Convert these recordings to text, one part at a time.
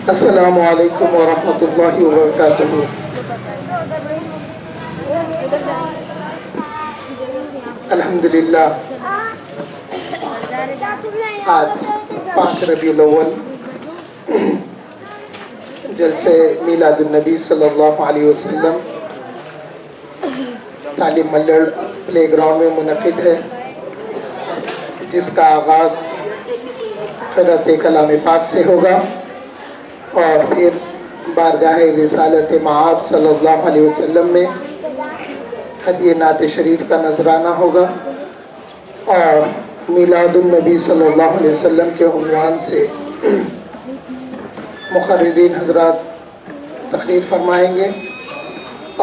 السلام علیکم ورحمۃ اللہ وبرکاتہ۔ الحمدللہ آج 5 ربیع الاول جلسے میلاد النبی صلی اللہ علیہ وسلم تعلیم ملڑ پلے گراؤنڈ میں منعقد ہے، جس کا آغاز قرأت کلام پاک سے ہوگا اور پھر بارگاہ رسالت مآب صلی اللہ علیہ وسلم میں ہدیہ نعت شریف کا نذرانہ ہوگا اور میلاد النبی صلی اللہ علیہ وسلم کے عنوان سے مقررین حضرات تقریر فرمائیں گے۔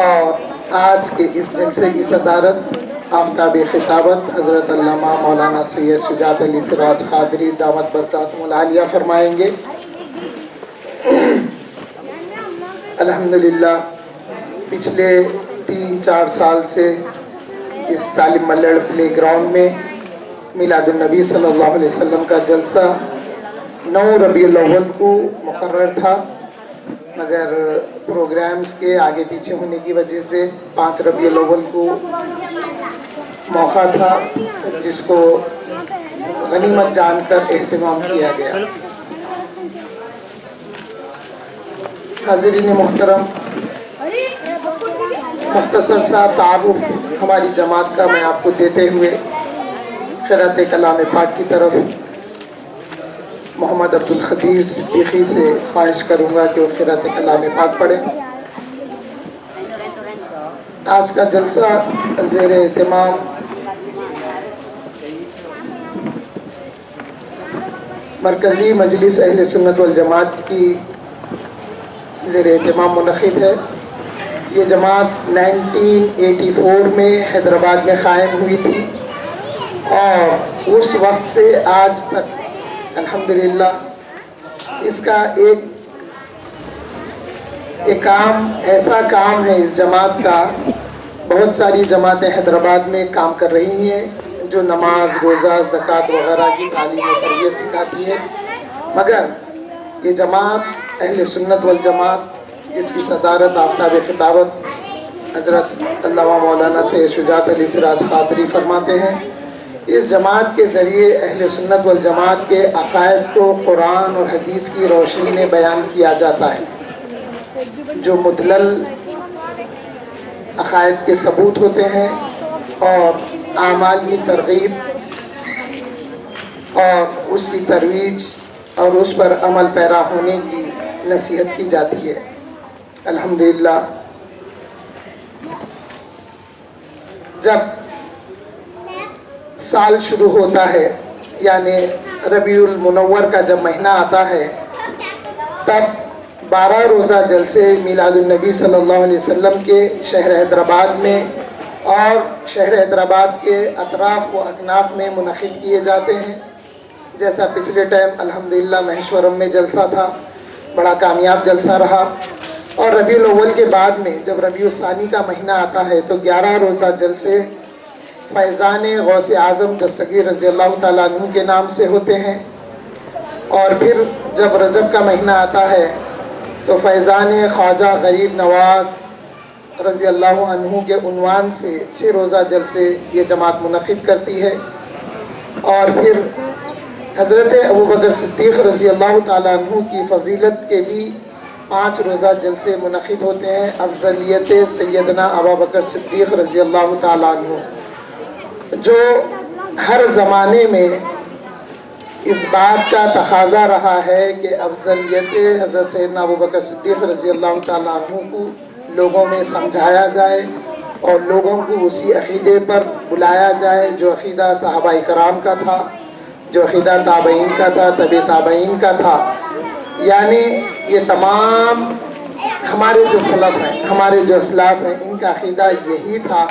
اور آج کے اس جلسے کی صدارت آفتاب خطابت حضرت علامہ مولانا سید شجاعت علی سراج قادری دامت برکاتہم العالیہ فرمائیں گے۔ الحمدللہ پچھلے 3-4 سال سے اس تعلیم ملڑ پلے گراؤنڈ میں میلاد النبی صلی اللہ علیہ وسلم کا جلسہ 9 ربیع الاول کو مقرر تھا، مگر پروگرامز کے آگے پیچھے ہونے کی وجہ سے 5 ربیع الاول کو موقع تھا، جس کو غنیمت جان کر اہتمام کیا گیا۔ حاضرین محترم، مختصر سا تعارف ہماری جماعت کا میں آپ کو دیتے ہوئے قرأت کلام پاک کی طرف محمد عبدالقدیر صدیقی سے خواہش کروں گا کہ وہ قرأت کلام پاک پڑھیں۔ آج کا جلسہ زیر اہتمام مرکزی مجلس اہل سنت والجماعت کی زیر اہتمام منعقد ہے۔ یہ جماعت 1984 میں حیدرآباد میں قائم ہوئی تھی اور اس وقت سے آج تک الحمدللہ اس کا ایک کام ایسا کام ہے اس جماعت کا، بہت ساری جماعتیں حیدرآباد میں کام کر رہی ہیں جو نماز، روزہ، زکوٰۃ وغیرہ کی تعلیم و تربیت سکھاتی ہے، مگر یہ جماعت اہل سنت والجماعت جس کی صدارت آفتاب خطابت حضرت علامہ مولانا سید شجاعت علی سراج قادری فرماتے ہیں، اس جماعت کے ذریعے اہل سنت والجماعت کے عقائد کو قرآن اور حدیث کی روشنی میں بیان کیا جاتا ہے۔ جو مدلل عقائد کے ثبوت ہوتے ہیں اور اعمال کی ترغیب اور اس کی ترویج اور اس پر عمل پیرا ہونے کی نصیحت کی جاتی ہے۔ الحمدللہ جب سال شروع ہوتا ہے، یعنی ربیع المنور کا جب مہینہ آتا ہے، تب 12 روزہ جلسے میلاد النبی صلی اللہ علیہ وسلم کے شہر حیدرآباد میں اور شہر حیدرآباد کے اطراف و اکناف میں منعقد کیے جاتے ہیں۔ جیسا پچھلے ٹائم الحمدللہ مہیشورم میں جلسہ تھا، بڑا کامیاب جلسہ رہا، اور ربیع الاول کے بعد میں جب ربیع الثانی کا مہینہ آتا ہے تو 11 روزہ جلسے فیضان غوث اعظم دستگیر رضی اللہ تعالیٰ عنہ کے نام سے ہوتے ہیں، اور پھر جب رجب کا مہینہ آتا ہے تو فیضان خواجہ غریب نواز رضی اللہ عنہ کے عنوان سے 6 روزہ جلسے یہ جماعت منعقد کرتی ہے، اور پھر حضرت ابوبکر صدیق رضی اللہ تعالیٰ عنہ کی فضیلت کے بھی 5 روزہ جلسے منعقد ہوتے ہیں۔ افضلیت سیدنا ابوبکر صدیق رضی اللہ تعالیٰ عنہ، جو ہر زمانے میں اس بات کا تقاضا رہا ہے کہ افضلیت حضرت سیدنا ابوبکر صدیق رضی اللہ تعالیٰ عنہ کو لوگوں میں سمجھایا جائے اور لوگوں کو اسی عقیدے پر بلایا جائے جو عقیدہ صحابہ کرام کا تھا، جو عقیدہ تابعین کا تھا، تبع تابعین کا تھا۔ یعنی یہ تمام ہمارے جو سلف ہیں، ہمارے جو اسلاف ہیں، ان کا عقیدہ یہی تھا۔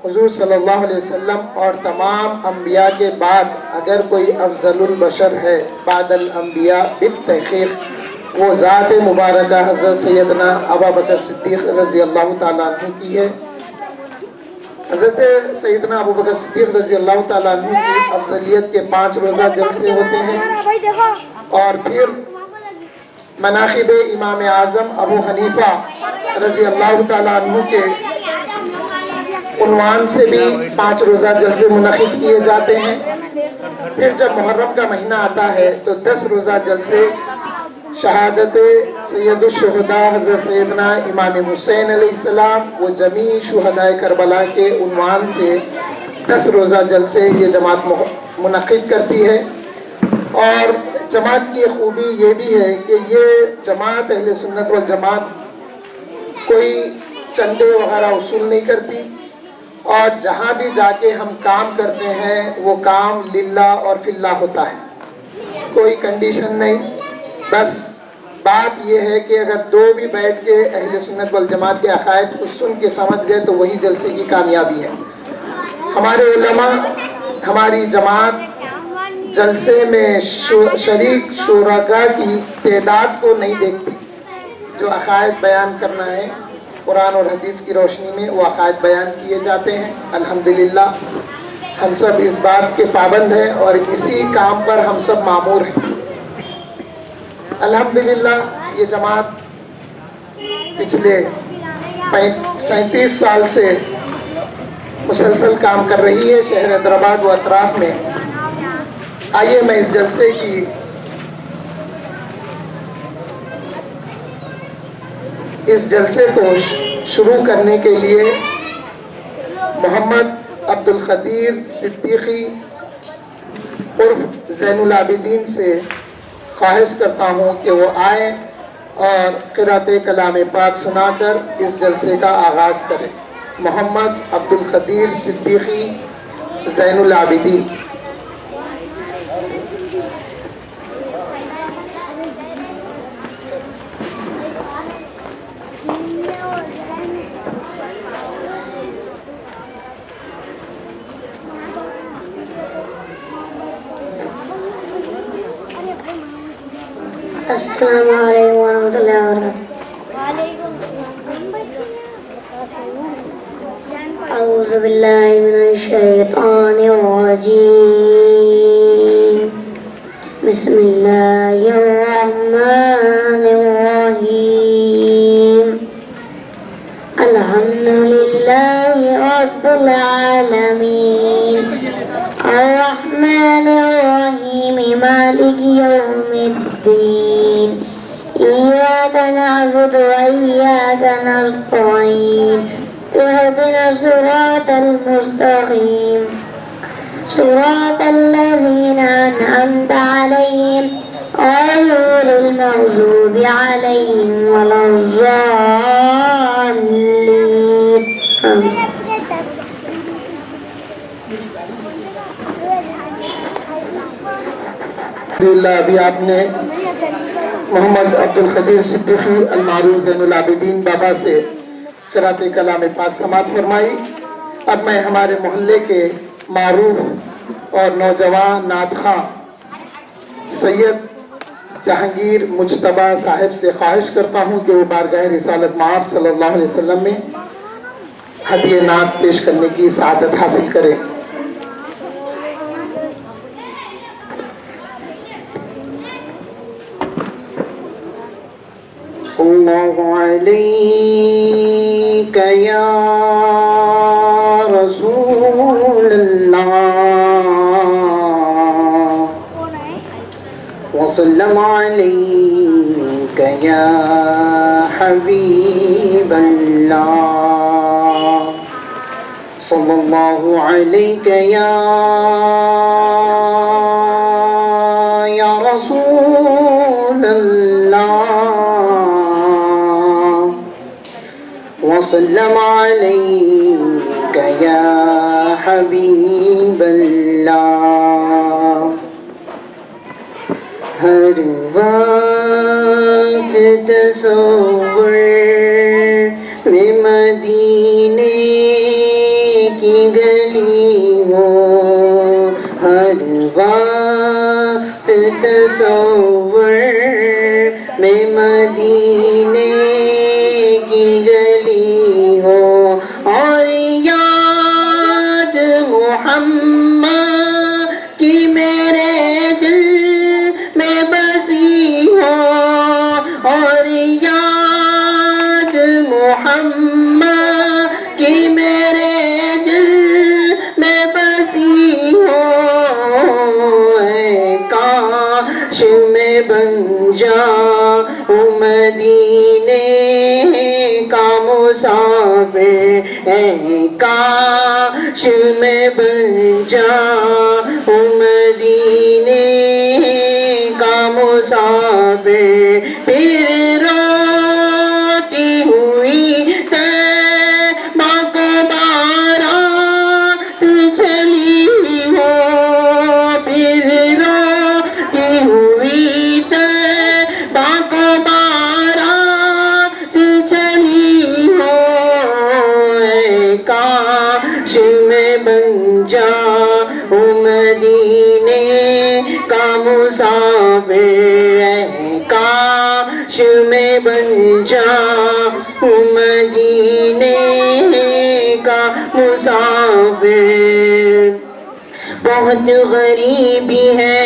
حضور صلی اللہ علیہ وسلم اور تمام انبیاء کے بعد اگر کوئی افضل البشر ہے بعد الانبیاء بالتحقیق، وہ ذات مبارکہ حضرت سیدنا ابوبکر صدیق رضی اللہ تعالیٰ عنہ کی ہے۔ حضرت سیدنا ابوبکر صدیق رضی اللہ تعالیٰ عنہ کی افضلیت کے 5 روزہ جلسے ہوتے ہیں، اور پھر مناقب امام اعظم ابو حنیفہ رضی اللہ تعالیٰ عنہ کے عنوان سے بھی 5 روزہ جلسے منعقد کیے جاتے ہیں۔ پھر جب محرم کا مہینہ آتا ہے تو 10 روزہ جلسے شہادت سید الشہداء حضرت سیدنا امام حسین علیہ السلام و جمیع شہداء کربلا کے عنوان سے 10 روزہ جلسے یہ جماعت منعقد کرتی ہے۔ اور جماعت کی خوبی یہ بھی ہے کہ یہ جماعت اہل سنت والجماعت کوئی چندے وغیرہ وصول نہیں کرتی، اور جہاں بھی جا کے ہم کام کرتے ہیں وہ کام للہ اور فی اللہ ہوتا ہے، کوئی کنڈیشن نہیں۔ بس بات یہ ہے کہ اگر 2 بھی بیٹھ کے اہل سنت والجماعت کے عقائد کو سن کے سمجھ گئے تو وہی جلسے کی کامیابی ہے۔ ہمارے علماء ہماری جماعت جلسے میں شریک شرکاء کی تعداد کو نہیں دیکھتی، جو عقائد بیان کرنا ہے قرآن اور حدیث کی روشنی میں وہ عقائد بیان کیے جاتے ہیں۔ الحمدللہ ہم سب اس بات کے پابند ہیں اور اسی کام پر ہم سب مامور ہیں۔ الحمدللہ یہ جماعت پچھلے 37 سال سے مسلسل کام کر رہی ہے شہر حیدرآباد و اطراف میں۔ آئیے میں اس جلسے کی اس جلسے کو شروع کرنے کے لیے محمد عبد القدیر صدیقی عرف زین العابدین سے خواہش کرتا ہوں کہ وہ آئیں اور قرأت کلام پاک سنا کر اس جلسے کا آغاز کریں۔ محمد عبد القدیر صدیقی زین العابدین۔ السلام علیکم ورحمۃ اللہ وبرکاتہ۔ اعوذ باللہ من الشیطان الرجیم، بسم اللہ الرحمن الرحیم، الحمد للہ رب العالمین، الرحمن الرحیم، مالک یوم الدین، إياك نعبد وإياك نستعين، اهدنا الصراط المستقيم، صراط الذين أنعمت عليهم غير المغضوب عليهم ولا الضالين آمين۔ الحمدللہ ابھی آپ نے محمد عبد القدیر صدیقی المعروف زین العابدین بابا سے قرأت کلام پاک سماعت فرمائی۔ اب میں ہمارے محلے کے معروف اور نوجوان نعت خواں سید جہانگیر مجتبیٰ صاحب سے خواہش کرتا ہوں کہ وہ بارگاہ رسالت مآب صلی اللہ علیہ وسلم میں ہدیہ نعت پیش کرنے کی سعادت حاصل کریں۔ صلی اللہ علیک یا رسول اللہ وسلم علیک یا حبیب اللہ، صلی اللہ علیک یا رسول اللہ وسلم علیک یا حبیب اللہ۔ ہر وقت تصور میں مدینے کی گلی ہو، ہر وقت تصور میں مدینے کی گلی ہو، اور یاد محمد کی میرے دل میں بسی ہو، اے کاش میں بن جاؤں مدینے کا مسافر، پھر روتی ہوئی طیبہ کو بارات چلی ہو، پھر روتی ہوئی طیبہ کو بارات چلی ہو، اے کاش میں بن جاؤں مدینے کا مسافر، اے کاش میں بن جاؤں مدینے کا مسافر۔ بہت غریبی ہے،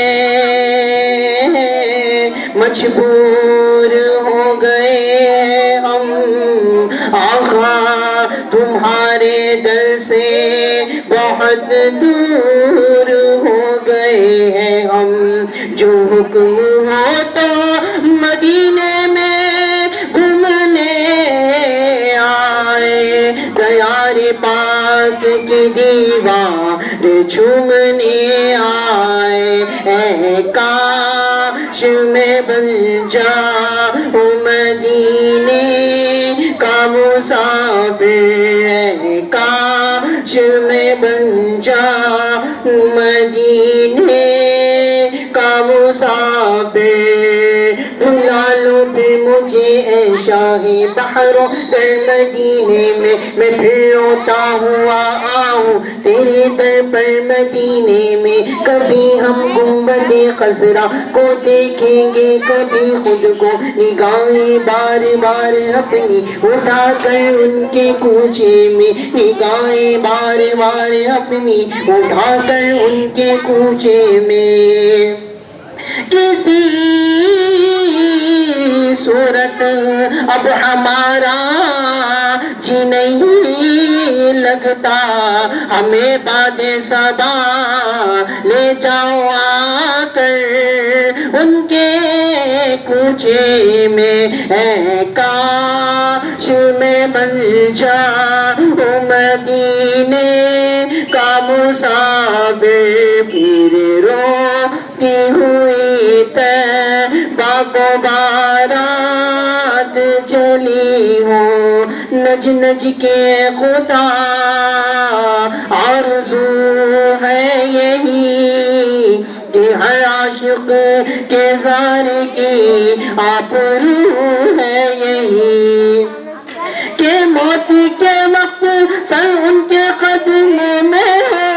مجبور ہو گئے ہیں ہم آقا تمہارے در سے، بہت دور ہو گئے ہیں ہم، جو حکم ہو تو مدینے میں گھومنے آئے، دیار پاک کی دیوار جھومنے آئے، اے کاش میں بن جاؤں مدینے کا مسافر، اے کاش میں بن جاؤں مدینے کا مسافر۔ بلا لو پھر مجھے اے شاہی بحروں در مدینے میں پھر روتا ہوا آؤں تیرے در پر مدینے میں، کبھی ہم گنبد خضرا کو دیکھیں گے، کبھی خود کو نگاہیں بار بار اپنی اٹھا کر ان کے کوچے میں، نگاہیں بار بار اپنی اٹھا کر ان کے کوچے میں، کسی صورت اب ہمارا جی نہیں لگتا، ہمیں باد صبا لے جاؤ آ کر ان کے کوچے میں، اے کاش میں بن جاؤں مدینے کا مسافر، پھر روتی ہوئی طیبہ کو بارات چلی ہو، نج نج کے خدا آرزو ہے یہی کہ ہر عاشق کے زار کی آپ روح ہے یہی، کہ موت کے وقت سر ان کے قدموں میں ہو،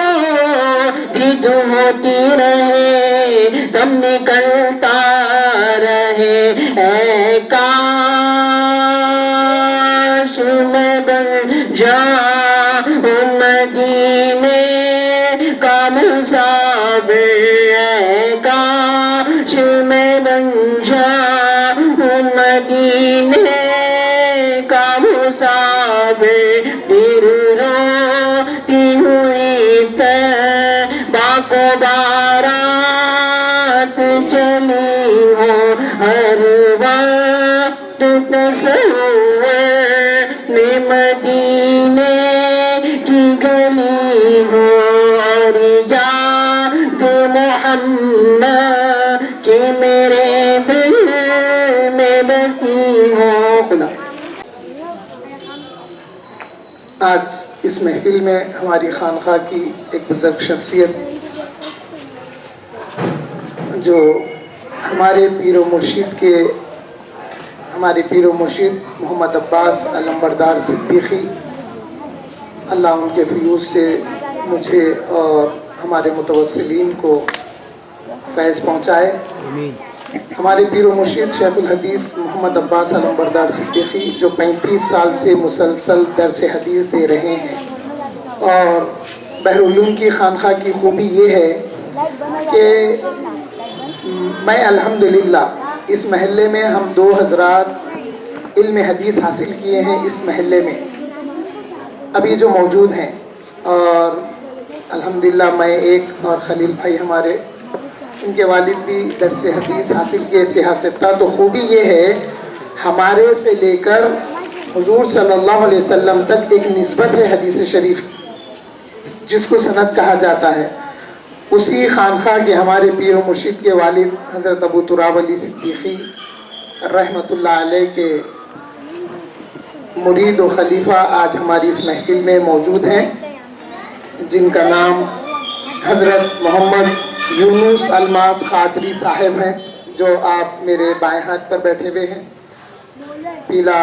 دید ہوتی رہے دم نکلتا رہے، اے کاش میں بن جاؤں مدینے کا مسافر، اے کاش میں بن جاؤں مدینے کا مسافر، پھر روتی ہوئی طیبہ کو بارات چلی ہو، ہر وقت تصور میں مدینے کی گلی ہو، اور یاد محمد کہ میرے دل میں بسی ہو۔ خدا آج اس محفل میں ہماری خانقاہ کی ایک بزرگ شخصیت جو ہمارے پیر و مرشد محمد عباس علمبردار صدیقی، اللہ ان کے فیوز سے مجھے اور ہمارے متوسلین کو فیض پہنچائے۔ ہمارے پیر و مرشد شیخ الحدیث محمد عباس علمبردار صدیقی جو 35 سال سے مسلسل درس حدیث دے رہے ہیں، اور بحرالعلوم کی خانقاہ کی خوبی یہ ہے کہ میں الحمدللہ اس محلے میں ہم 2 حضرات علم حدیث حاصل کیے ہیں اس محلے میں ابھی جو موجود ہیں، اور الحمدللہ میں ایک اور خلیل بھائی ہمارے ان کے والد بھی درس حدیث حاصل کیے سیاستہ۔ تو خوبی یہ ہے ہمارے سے لے کر حضور صلی اللہ علیہ وسلم تک ایک نسبت ہے حدیث شریف جس کو سند کہا جاتا ہے. اسی خانقاہ کے ہمارے پیر و مرشد کے والد حضرت ابو تراب علی صدیقی رحمۃ اللہ علیہ کے مرید و خلیفہ آج ہماری اس محفل میں موجود ہیں، جن کا نام حضرت محمد یونس الماس قادری صاحب ہیں، جو آپ میرے بائیں ہاتھ پر بیٹھے ہوئے ہیں، پیلا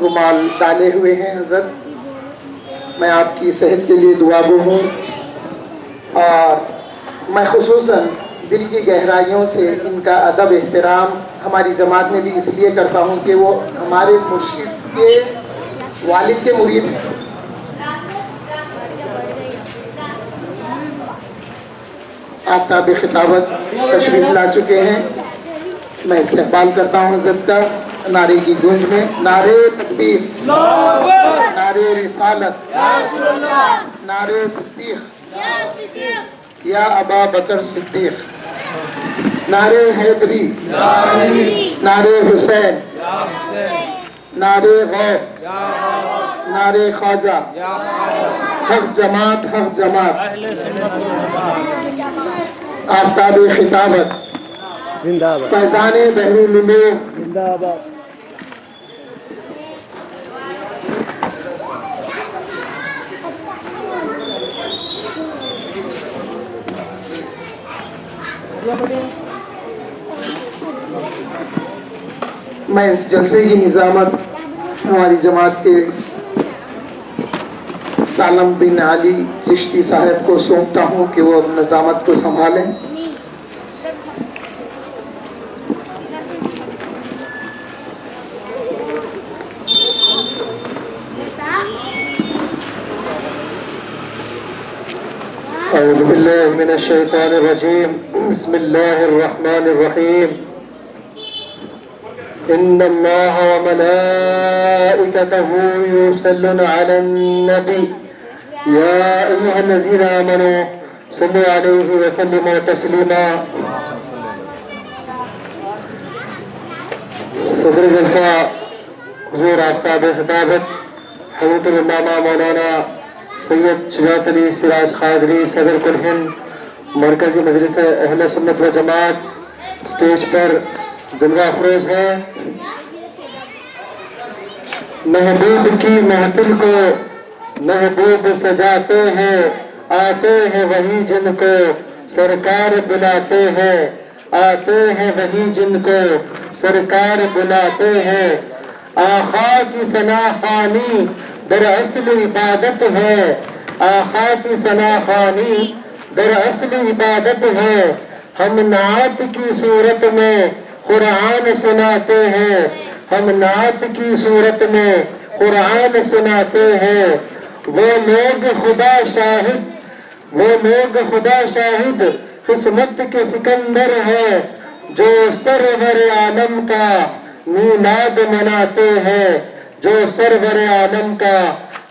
رومال ڈالے ہوئے ہیں. حضرت میں آپ کی صحت کے لیے دعا گو ہوں، اور میں خصوصاً دل کی گہرائیوں سے ان کا ادب احترام ہماری جماعت میں بھی اس لیے کرتا ہوں کہ وہ ہمارے مرشد کے والد کے مرید ہیں. آفتاب خطابت تشریف لا چکے ہیں. میں استقبال کرتا ہوں حضرت کا نعرے کی گونج میں. نعرے تکبیر، نعرے رسالت، نعرے صدیق یا ابا بکر صدیق، نعرے حیدری، نعرے حسین، نعرے غوث، نعرے خواجہ، حق جماعت، حق جماعت. آفتاب خطابت، فیضان بحر العلوم، میں اس جلسے کی نظامت ہماری جماعت کے سالم بن علی چشتی صاحب کو سونپتا ہوں کہ وہ نظامت کو سنبھالیں. اعوذ باللہ من الشیطان الرجیم، بسم اللہ الرحمن الرحیم. ان اللہ وملائکتہ یصلون علی النبی یا ایھا الذین آمنوا صلوا علیہ وسلموا تسلیما. صدر جلسہ حضور آفتاب خطابت حضرت العلامہ مولانا سید شجاعت علی سراج قادری صدر کل ہند مرکزی مجلس اہل سنت و جماعت اسٹیج پر جلوہ افروز ہے. محبوب کی محفل کو محبوب سجاتے ہیں، آتے ہیں وہی جن کو سرکار بلاتے ہیں، آتے ہیں وہی جن کو سرکار بلاتے ہیں. آقا کی ثنا خوانی دراصل عبادت ہے، آقا کی ثنا خوانی دراصل عبادت ہے. ہم نعت کی صورت میں قرآن سناتے ہیں، ہم نعت کی صورت میں قرآن سناتے ہیں. وہ لوگ خدا شاہد، وہ لوگ خدا شاہد قسمت کے سکندر ہیں، جو سرور عالم کا میلاد مناتے ہیں، جو سرور عالم کا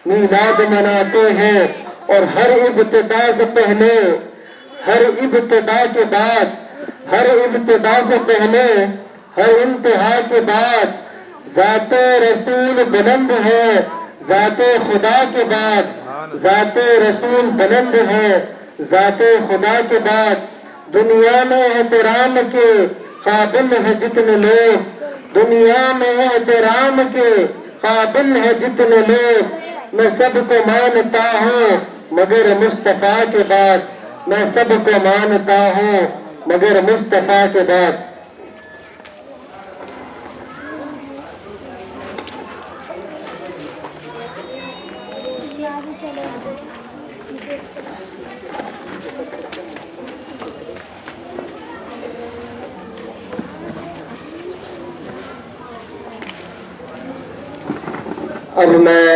میلاد مناتے ہیں. اور ہر ابتدا سے پہلے، ہر ابتدا کے بعد، ہر ابتدا سے پہلے، ہر انتہا کے بعد ذات رسول بلند ہے. ذات خدا کے بعد ذات رسول بلند ہے. ذات خدا کے بعد دنیا میں احترام کے قابل ہے جتنے لوگ، دنیا میں احترام کے قابل ہے جتنے لوگ. میں سب کو مانتا ہوں مگر مصطفیٰ کے بعد، میں سب کو مانتا ہوں مگر مصطفیٰ کے بعد. اب میں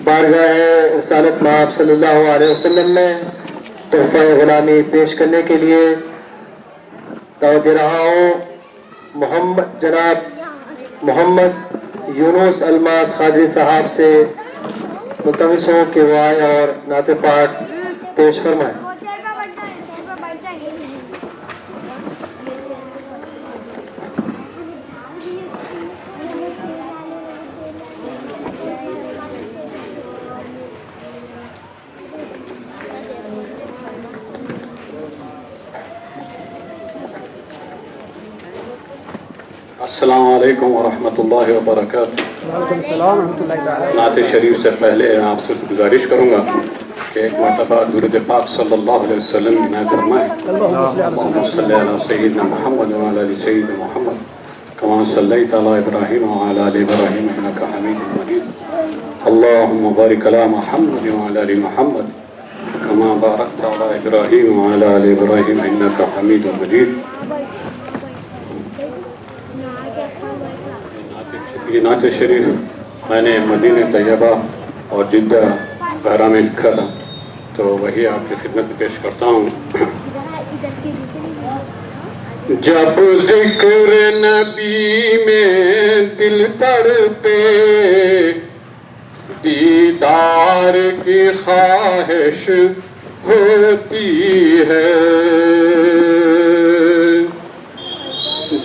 بارگاہ رسالت مآب صلی اللہ علیہ وسلم میں تحفہ غلامی پیش کرنے کے لیے دعوت دے رہا ہوں. جناب محمد یونس الماس قادری صاحب سے ملتمس ہوں کہ وہ آئے اور نعت پاک پیش فرمائیں. السلام علیکم ورحمۃ اللہ وبرکاتہ۔ وعلیکم السلام ورحمۃ اللہ تعالیٰ۔ نعت شریف سے پہلے آپ سے گزارش کروں گا کہ ایک مرتبہ درود پاک صلی اللہ علیہ وسلم کی عنایت فرمائیں۔ اللہم صلی علی سیدنا محمد وعلی آل سیدنا محمد کما صلیت علی ابراہیم وعلی آل ابراہیم انک حمید مجید۔ اللہم بارک علی محمد وعلی آل محمد کما بارکت علی ابراہیم وعلی آل ابراہیم انک حمید مجید۔ یہ نعت شریف میں نے مدینہ طیبہ اور جدہ بحرہ میں لکھا تھا، تو وہی آپ کی خدمت میں پیش کرتا ہوں۔ جب ذکر نبی میں دل تڑپے، دیدار کی خواہش ہوتی ہے۔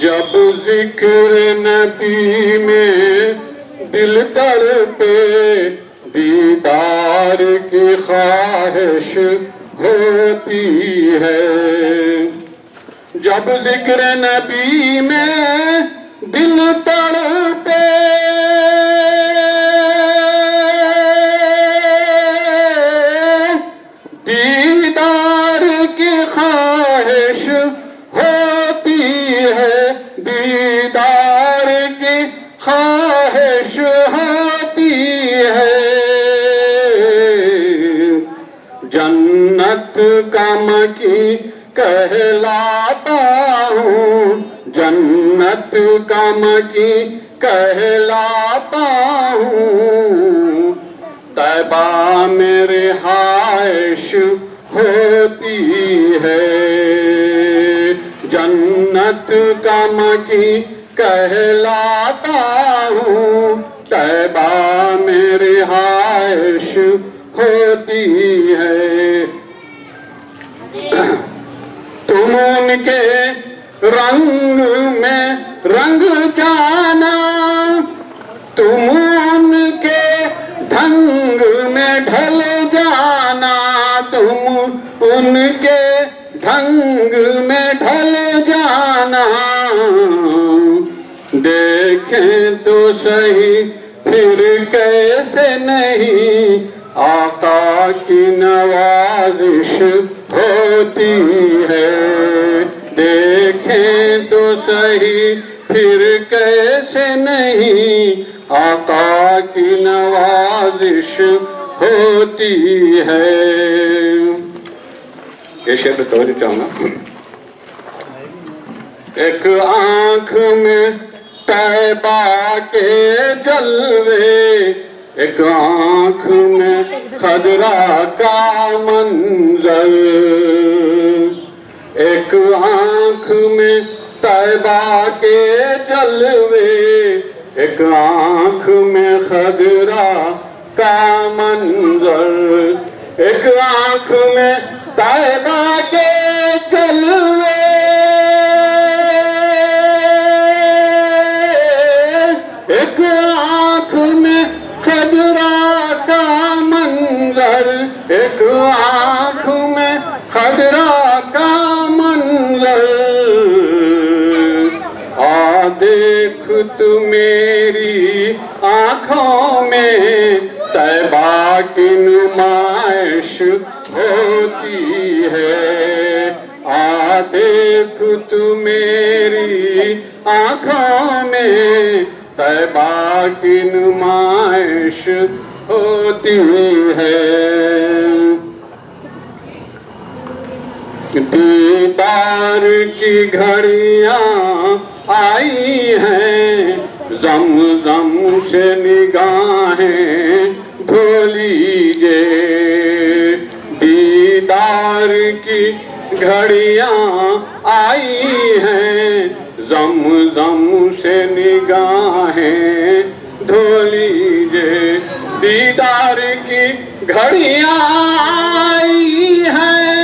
جب ذکر نبی میں دل تڑپے، دیدار کی خواہش ہوتی ہے۔ جب ذکر نبی میں دل تڑپے، دیدار کی خواہش ہوتی ہے، دیدار کی خواہش ہوتی ہے۔ جنت کا مکی کہلاتا ہوں، جنت کا مکی کہلاتا ہوں، طیبہ میں رہائش ہوتی ہے۔ جنت کا مکی کہلاتا ہوں، طیبہ میں رہائش ہوتی ہے۔ تم ان کے رنگ میں رنگ جانا، تم ان کے ڈھنگ میں ڈھل جانا، تم ان کے ڈھنگ میں ڈھل جانا۔ دیکھیں تو صحیح پھر کیسے نہیں آقا کی نوازش ہوتی ہے۔ دیکھیں تو صحیح پھر کیسے نہیں آقا کی نوازش ہوتی ہے۔ یہ شعر پہ توجہ چاہوں گا۔ ایک آنکھ میں طیبہ کے جلوے، ایک آنکھ میں خضرا کا منظر، ایک آنکھ میں طیبہ کے جلوے، ایک آنکھ میں خضرا کا منظر، ایک آنکھ میں طیبہ کے جلوے، ایک آنکھ میں خضرا کا منظر، ایک آنکھ میں خضرا کا منظر۔ آ دیکھ تو میری آنکھوں میں طیبہ کی نمائش ہوتی ہے۔ آ دیکھ تو میری آنکھوں میں طیبہ کی نمائش ہوتی ہے۔ دیدار کی گھڑیاں آئی ہیں، زمزم سے نگاہیں دھو لیجے۔ دیدار کی گھڑیاں آئی ہیں، زمزم سے نگاہیں دھو لیجے۔ دیدار کی گھڑیاں آئی ہیں،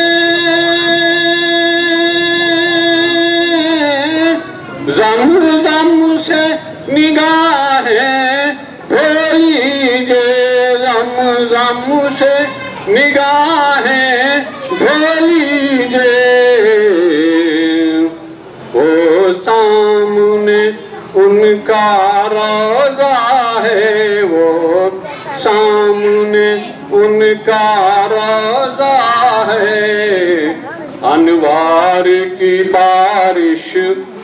زمزم سے نگاہیں دھو لیجے، زمزم سے نگاہیں دھو لیجے۔ وہ سامنے کا روزہ ہے، انوار کی بارش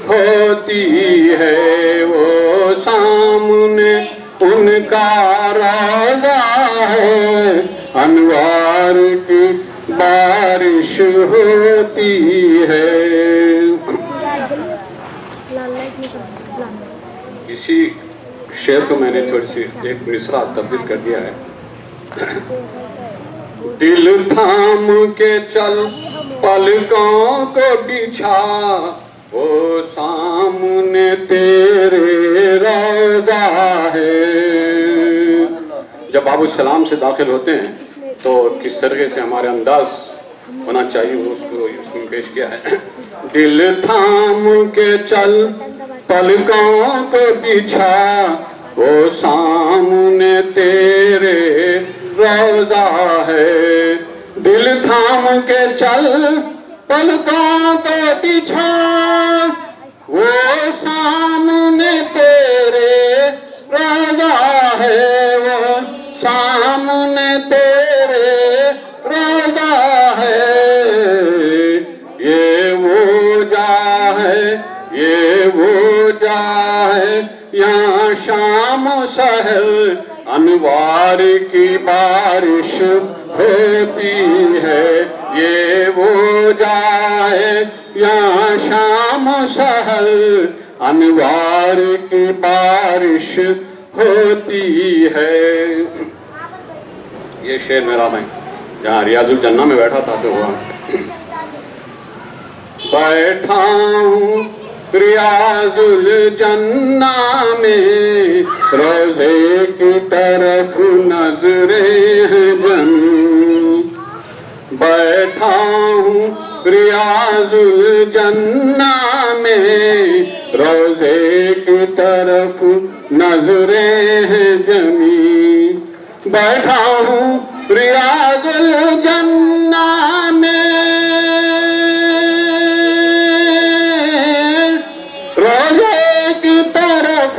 ہوتی ہے، وہ سامنے ان کا روزہ ہے، انوار کی بارش ہوتی ہے۔ اسی شعر کو میں نے تھوڑی سی ایک مصرع تبدیل کر دیا ہے۔ دل تھام کے چل پلکوں کو بچھا، وہ سامنے تیرے روضہ ہے۔ جب آپ السلام سے داخل ہوتے ہیں تو کس طرح سے ہمارے انداز ہونا چاہیے وہ اس کو پیش کیا ہے۔ دل تھام کے چل پلکوں کو بچھا، وہ سامنے تیرے روضہ ہے۔ دل تھام کے چل پلکوں کو بچھا، وہ سامنے تیرے روضہ ہے، وہ سامنے تیرے روضہ ہے۔ یہ وہ جا ہے، یہ وہ جا ہے، یہاں شام و سحر انوار کی بارش ہوتی ہے۔ یہ وہ جا ہے، یہاں شام و سحر انوار کی بارش ہوتی ہے۔ یہ شعر میرا میں جہاں ریاض الجنہ میں بیٹھا تھا تو ہوا بیٹھا ہوں ریاض الجنہ میں، روضے کی طرف نظریں ہیں جمی، بیٹھا ہوں ریاض الجنہ میں، روضے کی طرف نظریں ہیں جمی، بیٹھا ہوں ریاض الجنہ میں، روضے کی طرف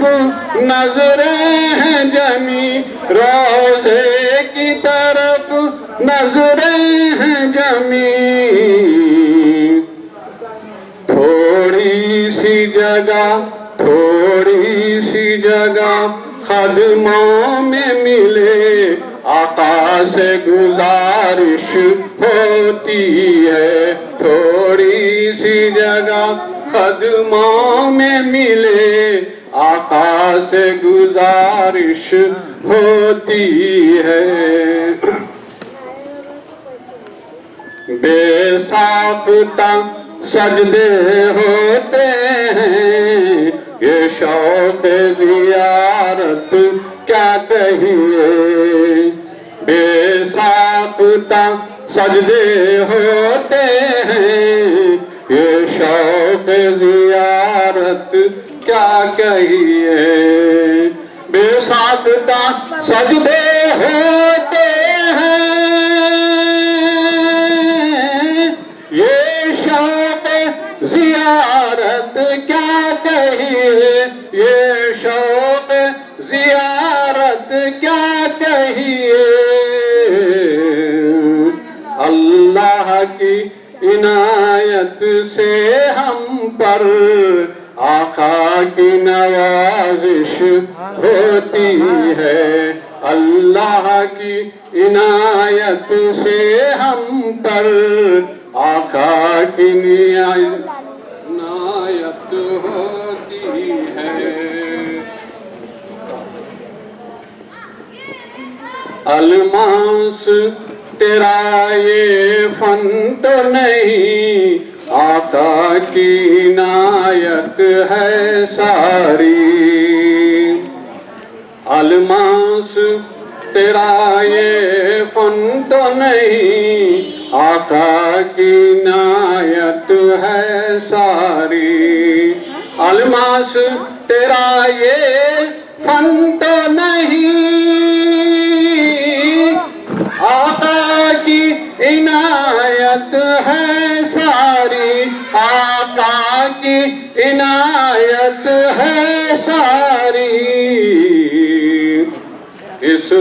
نظریں ہیں جمی، روضے کی طرف نظریں ہیں جمی، تھوڑی سی جگہ قدموں میں ملے، آقا سے گزارش ہوتی ہے، تھوڑی سی جگہ قدموں میں ملے، آقا سے گزارش ہوتی ہے۔ بے ساختہ سجدے ہوتے ہیں، یہ شوق زیارت کیا کہیے، بے ساختہ سجدے ہوتے ہیں، یہ شوق زیارت کیا کہیے، بے ساختہ سجدے ہوتے ہیں، یہ شوق زیارت کیا کہیے، یہ شوق زیارت کیا کہیے۔ اللہ کی عنایت سے ہم پر آقا کی نوازش ہوتی ہے، اللہ کی عنایت سے ہم پر آقا کی عنایت ہوتی ہے۔ الماس تیرا یہ فن تو نہیں، آقا کی عنایت ہے ساری، الماس تیرا یہ فن تو نہیں، آقا کی عنایت ہے ساری، الماس تیرا یہ فن تو نہیں، آقا کی عنایت ہے ساری، آقا کی عنایت ہے ساری، اس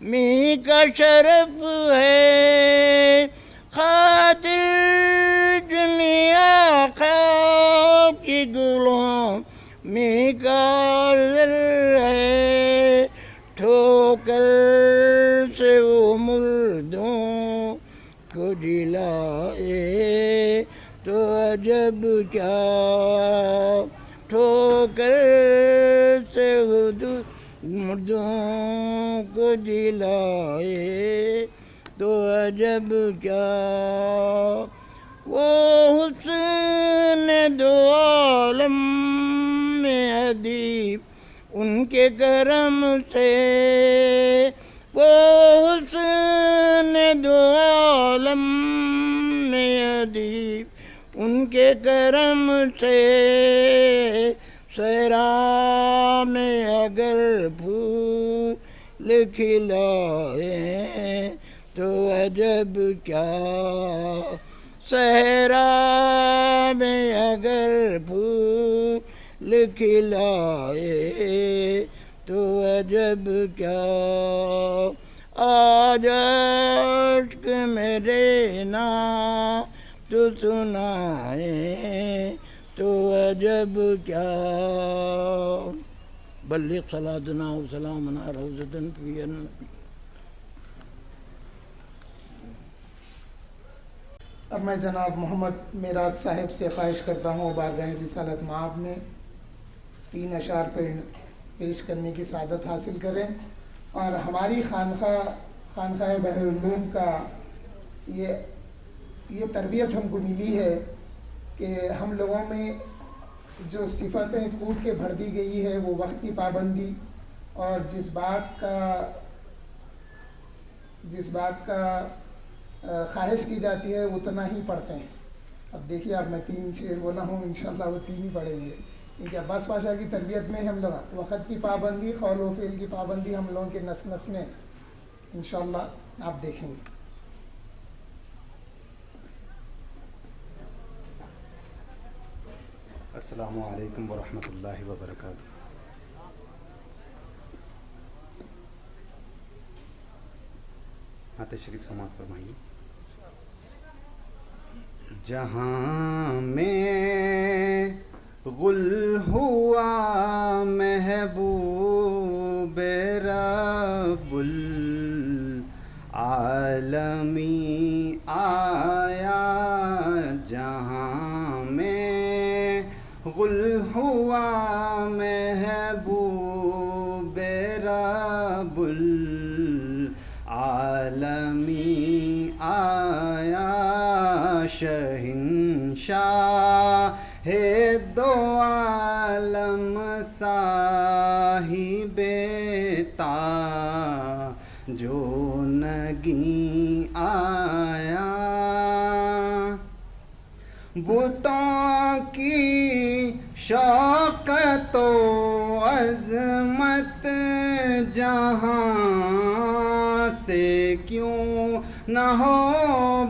می کا شرف ہے خاطر دنیا خواب کی گلوں می کا زر ہے ٹھوکر سے وہ مردوں کو جلائے تو عجب کیا ٹھوکر سے مردوں کو جلائے تو عجب کیا وہ حسن دو عالم میں ادیب ان کے کرم سے وہ حسن دو عالم میں ادیب ان کے کرم سے صحرا میں اگر پھول کھلائے تو عجب کیا صحرا میں اگر پھول کھلائے تو عجب کیا آج اشک میرے نام تو سنائے تو عجب کیا بلغ صلاتنا و سلامنا روزتن فی النبی. اب میں جناب محمد معراج صاحب سے خواہش کرتا ہوں بارگاہ رسالت مآب میں 3 اشعار پیش کرنے کی سعادت حاصل کریں اور ہماری خانقاہ بحر العلوم کا یہ تربیت ہم کو ملی ہے کہ ہم لوگوں میں جو صفتیں کوٹ کے بھر دی گئی ہے وہ وقت کی پابندی اور جس بات کا خواہش کی جاتی ہے اتنا ہی پڑھتے ہیں. اب دیکھیے اب میں 3 شعر بولا ہوں انشاءاللہ وہ 3 ہی پڑھیں گے کیونکہ عباس پاشا کی تربیت میں ہم لوگ وقت کی پابندی قول و فعل کی پابندی ہم لوگوں کے نس نس میں انشاءاللہ آپ دیکھیں گے. السلام علیکم ورحمۃ اللہ وبرکاتہ. تشریف سماعت فرمائیے. جہاں میں غل ہوا محبوب رب العالمی آیا جہاں میں غل ہوا محبوب رب العالمی آیا شہنشاہ ہے دو عالم صاحب تاج و نگیں آیا بتوں کی شوکت و عظمت جہاں سے کیوں نہ ہو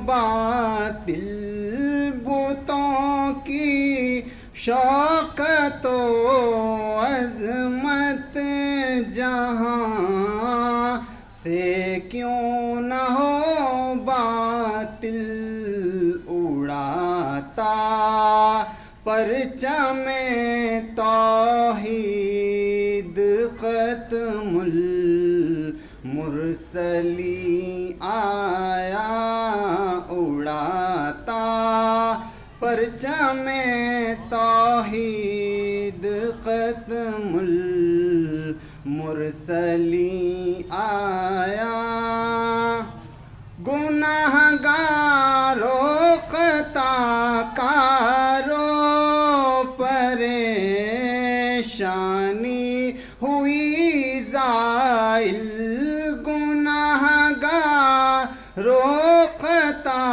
باطل بتوں کی شوکت و عظمت جہاں سے کیوں نہ ہو باطل اڑاتا پرچم توحید ختم المرسلی آیا اڑاتا پرچم توحید ختم المرسلی آیا گناہ گارو خطا کارو پریشانی ہوئی زائل گناہ گارو خطا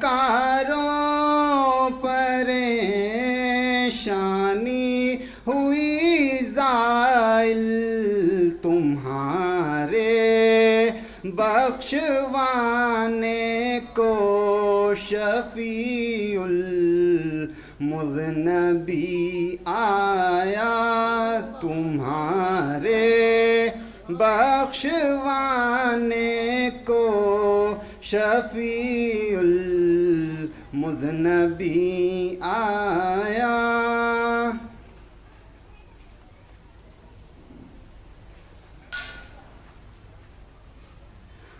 کارو پریشانی ہوئی زائل تمہارے بخشوانے کو شفیع المذنبی آیا تمہارے بخشوانے کو شفیع المذنبین آیا.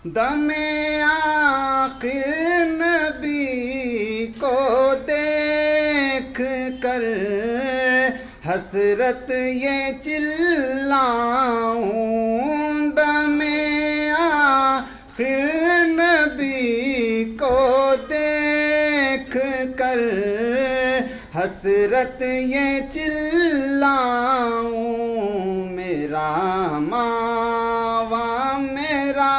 دم آخر نبی کو دیکھ کر حسرت یہ چلاؤں. دم آخر نبی کو دیکھ کر حسرت یہ چلاؤں. میرا ماوا میرا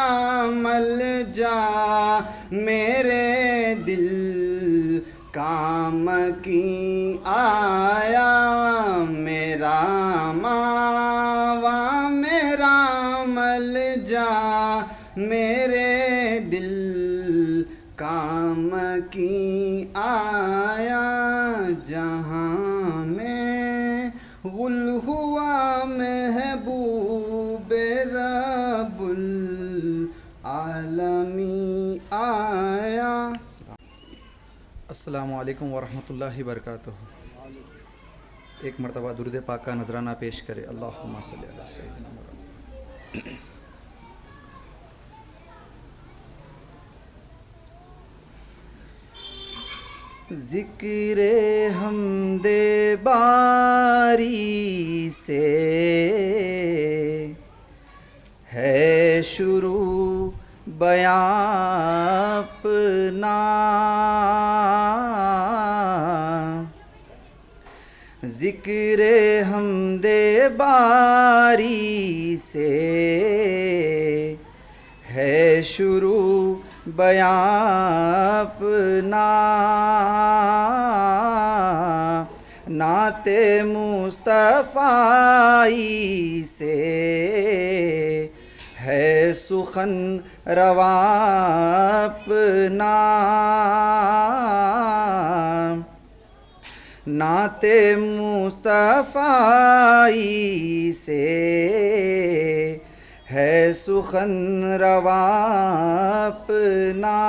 ملجا میرے دل کام کی آیا. میرا ماوا میرا ملجا میرے دل کام کی آیا. جہاں میں غل ہوا محبوب رب العالمین آیا. السلام علیکم ورحمۃ اللہ وبرکاتہ. ایک مرتبہ درود پاک کا نذرانہ پیش کرے. اللہم صلی علی سیدنا محمد. ذکر حمد باری سے ہے شروع بیان اپنا. ذکر حمد باری سے ہے شروع بیان اپنا. نعت مصطفی سے ہے سخن رواں اپنا. نعت مصطفی سے ہے سخن رواں اپنا.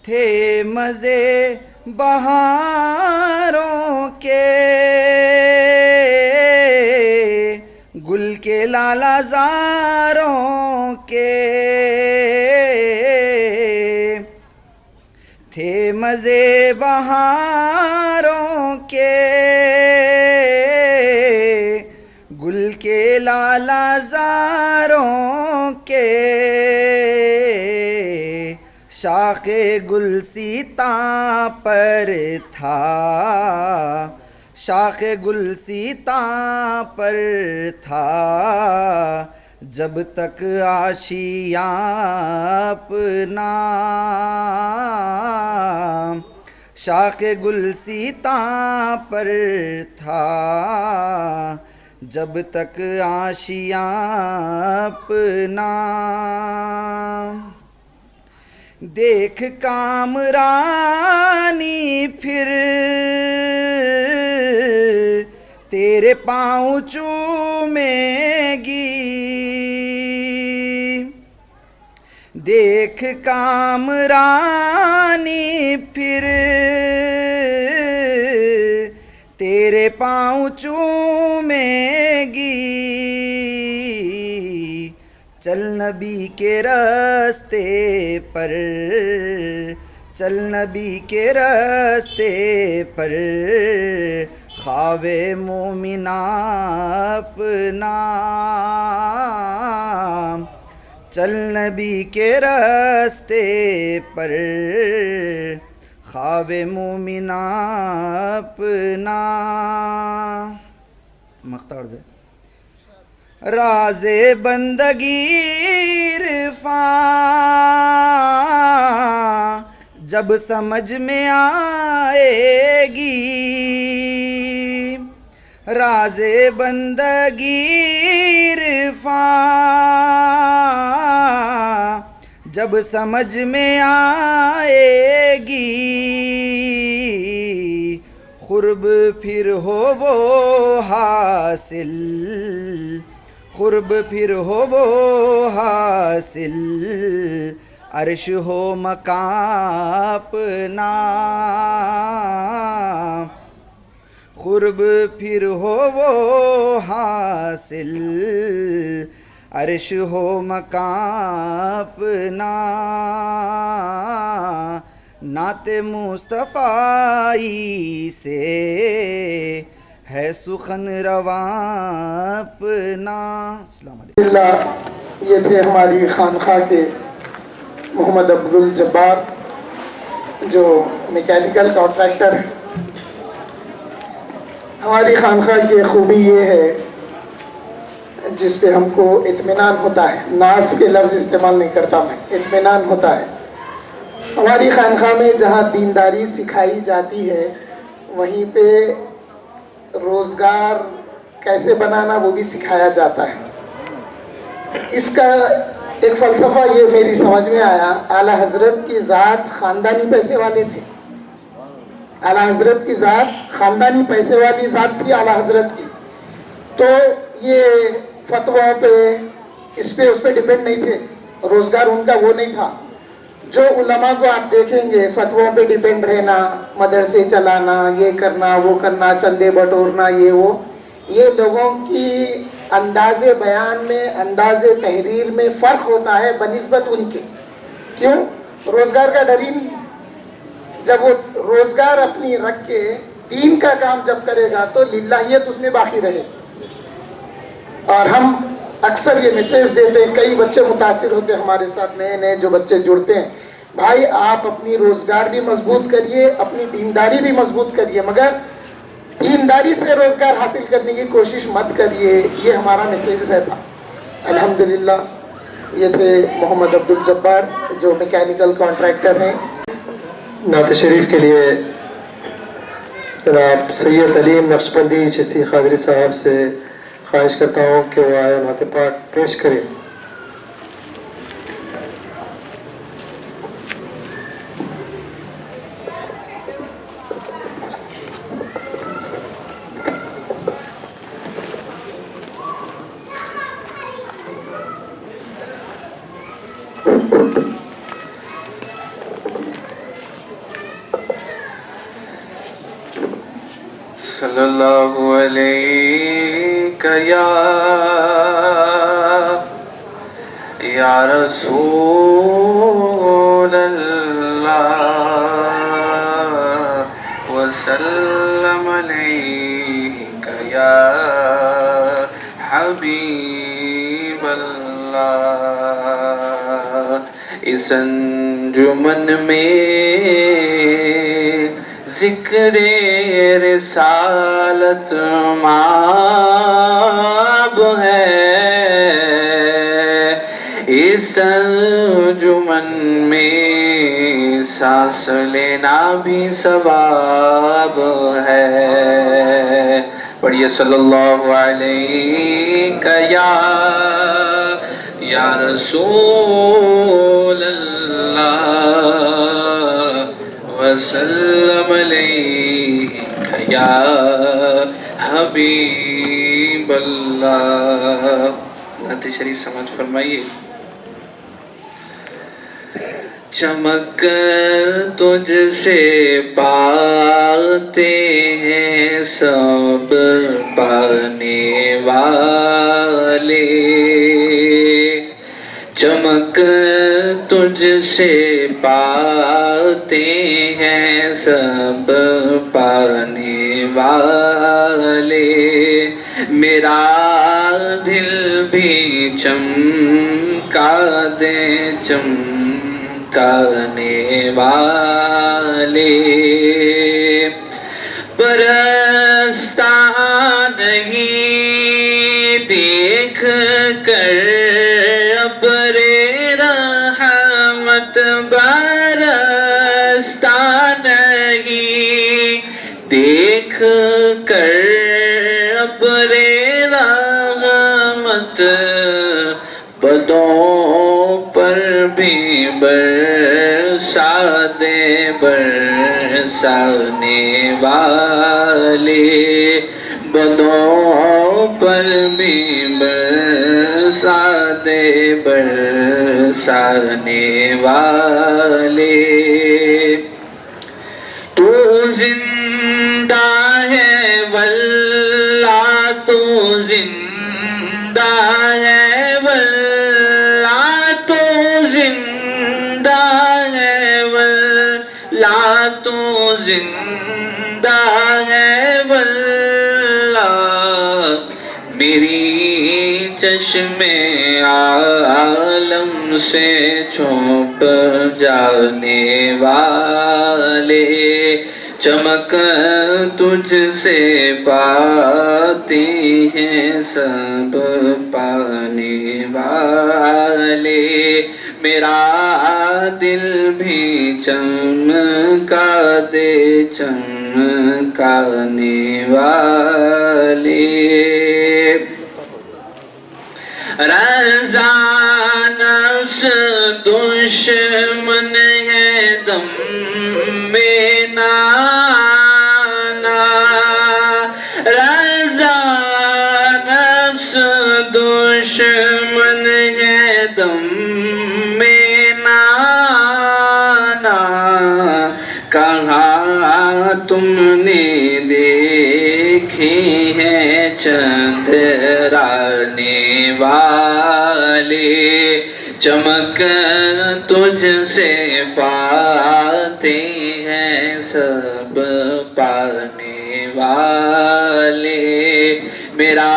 تھے مزے بہاروں کے گل کے لالا زاروں کے. تھے مزے بہاروں کے گل کے لالا زاروں کے. شاخ گلسیتاں پر تھا شاخ گلسیتاں پر تھا جب تک آشیاں اپنا. شاخ گلسیتاں پر تھا جب تک آشیاں اپنا. دیکھ کامرانی پھر تیرے پاؤں چومے گی. دیکھ کامرانی پھر تیرے پاؤں چومے گی. چل نبی کے راستے پر چل نبی کے راستے پر خواہ مومنہ اپنا. چل نبی کے راستے پر خواہ مومنہ اپنا. مختار سے راز بندگی عرفان جب سمجھ میں آئے گی. راز بندگی عرفان جب سمجھ میں آئے گی. قرب پھر ہو وہ حاصل، قرب پھر ہو وہ حاصل، عرش ہو مقام اپنا، قرب پھر ہو وہ حاصل، عرش ہو مقام اپنا، نعت مصطفی سے ہے سخن رواں اپنا۔ السلام علیکم۔ اللہ، یہ تھے ہماری خانقاہ کے محمد عبدالجبار جو میکینیکل کانٹریکٹر ہیں۔ ہماری خانقاہ کی خوبی یہ ہے جس پہ ہم کو اطمینان ہوتا ہے، ناز کے لفظ استعمال نہیں کرتا میں، اطمینان ہوتا ہے۔ ہماری خانقاہ میں جہاں دینداری سکھائی جاتی ہے وہیں پہ روزگار کیسے بنانا وہ بھی سکھایا جاتا ہے۔ اس کا ایک فلسفہ یہ میری سمجھ میں آیا، اعلیٰ حضرت کی ذات خاندانی پیسے والے تھے، اعلیٰ حضرت کی ذات خاندانی پیسے والی ذات تھی اعلیٰ حضرت کی، تو یہ فتووں پہ اس پہ ڈیپینڈ نہیں تھے، روزگار ان کا وہ نہیں تھا۔ جو علماء کو آپ دیکھیں گے فتووں پہ ڈیپینڈ رہنا، مدرسے چلانا، یہ کرنا وہ کرنا، چندے بٹورنا، یہ لوگوں کی انداز بیان میں، انداز تحریر میں فرق ہوتا ہے بنسبت ان کے۔ کیوں؟ روزگار کا ڈر ہی نہیں۔ جب وہ روزگار اپنی رکھ کے دین کا کام جب کرے گا تو للہیت اس میں باقی رہے۔ اور ہم اکثر یہ میسیج دیتے ہیں، کئی بچے متاثر ہوتے ہیں ہمارے ساتھ، نئے جو بچے جڑتے ہیں، بھائی آپ اپنی روزگار بھی مضبوط کریے، اپنی دینداری بھی مضبوط کریے، مگر دینداری سے روزگار حاصل کرنے کی کوشش مت کریے، یہ ہمارا میسیج رہتا۔ الحمدللہ یہ تھے محمد عبدالجبار جو میکینیکل کانٹریکٹر ہیں۔ نعت شریف کے لیے جناب سید علیم نقشبندی چشتی قادری صاحب سے خواہش کرتا ہوں کہ وہ آئے نعت پاک پیش کریں۔ صلی اللہ علیہ یا رسول اللہ وسلم علیک یا حبیب اللہ۔ اس انجمن میں ذکر رسالت مآب ہے، اس انجمن میں سانس لینا بھی ثواب ہے۔ پڑھیے صلی اللہ علیہ یا رسول اللہ وسلم علیک یا حبیب اللہ۔ نعت شریف سماعت فرمائیے۔ چمک تجھ سے پاتے ہیں سب پانے والے، چمک تجھ سے پاتے ہیں سب پانے والے، میرا دل بھی چمکا دے چمکانے والے، برستا نہیں دیکھ کر ابر رحمت، برستا نہیں دیکھ کر ابر رحمت، بدوں پر بھی برسا دے برسانے والا۔ والے بدوں پر بھی برسا دے برسانے والے تو زندہ ہے واللہ تو زندہ ہے واللہ تو زندہ ہے واللہ تو زندہ ہے واللہ میری چشم عالم سے چھپ جانے والے چمک تجھ سے پاتے ہیں سب پانے والے میرا دل بھی چمکا دے چمکانے والے رضا نفس دشمن ہے دم میں نانا رضا نفس دشمن ہے دم میں نانا کہاں تم نے دیکھی ہیں چندرانے والے چمک تجھ سے پاتے ہیں سب پانے والے میرا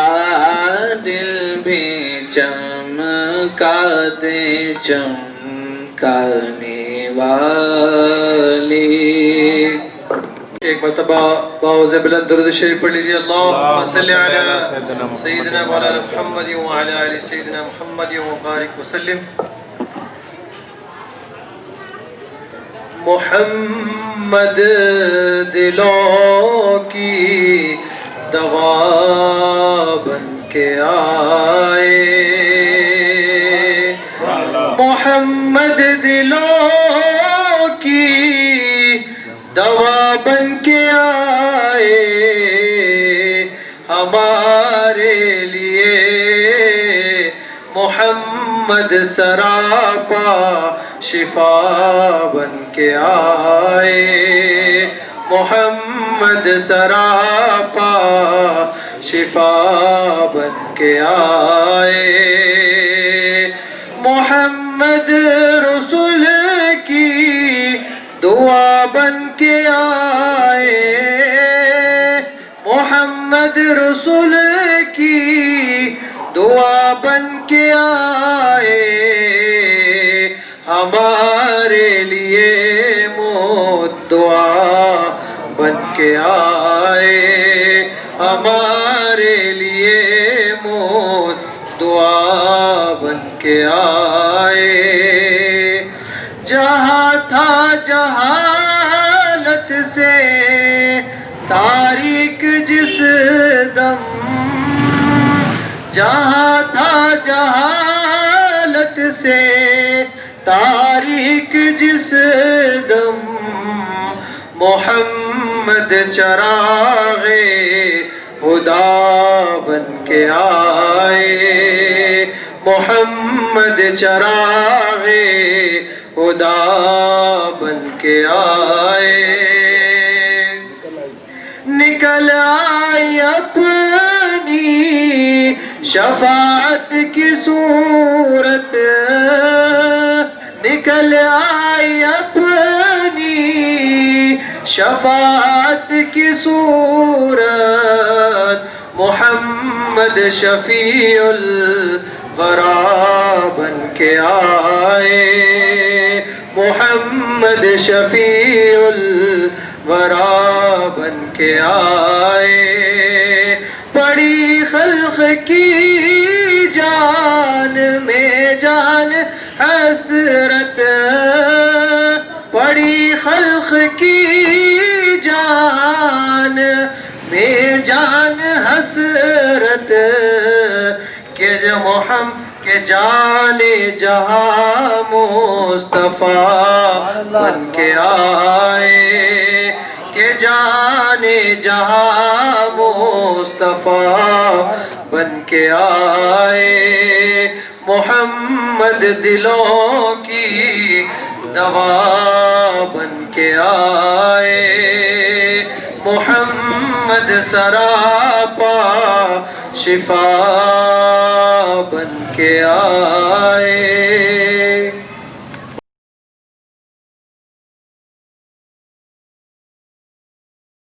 دل بھی چمکا دے چمکانے والے ایک مرتبہ باوز بلند درود شریف پڑھ لیجیے اللہم صلی علی سیدنا مولانا محمد وعلی آل سیدنا محمد وبارک وسلم محمد دلوں کی دوا بن کے آئے محمد دلوں کی دوا بن کے آئے ہمارے لیے محمد سراپا شفا بن کے آئے محمد سراپا شفا بن کے آئے محمد رسول کی دعا بن کے آئے محمد رسول کی دعا بن کے آئے ہمارے لیے موت دعا بن کے آئے ہمارے لیے موت دعا بن کے آئے جہاں تھا جہالت سے تاریک جس دم جہاں تھا جہالت سے تاریک جس دم محمد چراغ خدا بن کے آئے محمد چراغ خدا بن کے آئے نکل آئی اپنی شفاعت کی صورت نکل آئی اپنی شفاعت کی صورت محمد شفیع الورا بن کے آئے محمد شفیع الورا بن کے آئے بڑی خلق کی جان میں جان حسرت بڑی خلق کی جان میں جان حسرت کہ جو محمد کہ جان جہاں مصطفیٰ بن کے آئے کہ جانے جہاں مصطفیٰ بن کے آئے محمد دلوں کی دوا بن کے آئے محمد سراپا شفا بن کے آئے